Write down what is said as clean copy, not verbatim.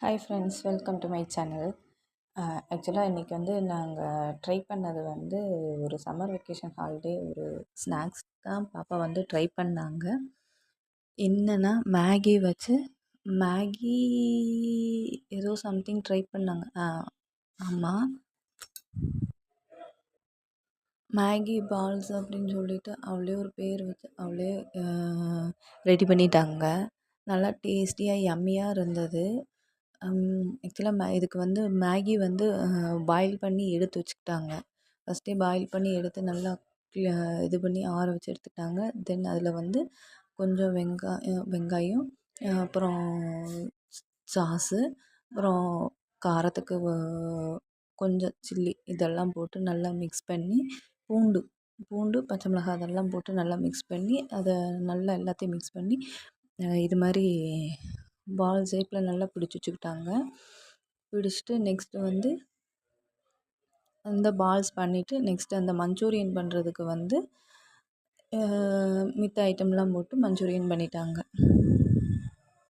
Hi friends, welcome to my channel. ஆக்சுவலாக இன்றைக்கி நாங்கள் ட்ரை பண்ணது ஒரு சம்மர் வெக்கேஷன் ஹாலிடே ஒரு ஸ்நாக்ஸ் தான் பாப்பா ட்ரை பண்ணாங்க. என்னென்னா மேகி வச்சு மேகி ஏதோ சம்திங் ட்ரை பண்ணாங்க. ஆமாம், மேகி பால்ஸ் அப்படின்னு சொல்லிட்டு அவளே ஒரு பேர் வச்சு அவளே ரெடி பண்ணிட்டாங்க. நல்லா டேஸ்டியாக யம்மியாக இருந்தது. ஆக்சுவலாக இதுக்கு மேகி பாயில் பண்ணி எடுத்து வச்சுக்கிட்டாங்க. ஃபஸ்ட்டே பாயில் பண்ணி எடுத்து நல்லா இது பண்ணி ஆற வச்சு எடுத்துக்கிட்டாங்க. தென் அதில் கொஞ்சம் வெங்காயம், அப்புறம் சாஸு, அப்புறம் காரத்துக்கு கொஞ்சம் சில்லி இதெல்லாம் போட்டு நல்லா மிக்ஸ் பண்ணி பூண்டு பூண்டு பச்சை மிளகாய் அதெல்லாம் போட்டு நல்லா மிக்ஸ் பண்ணி அதை நல்லா எல்லாத்தையும் மிக்ஸ் பண்ணி இது மாதிரி பால் ஷேப்பில் நல்லா பிடிச்சி வச்சுக்கிட்டாங்க. பிடிச்சிட்டு நெக்ஸ்ட்டு அந்த பால்ஸ் பண்ணிவிட்டு நெக்ஸ்ட்டு அந்த மஞ்சூரியன் பண்ணுறதுக்கு மித்த ஐட்டம்லாம் போட்டு மஞ்சூரியன் பண்ணிட்டாங்க.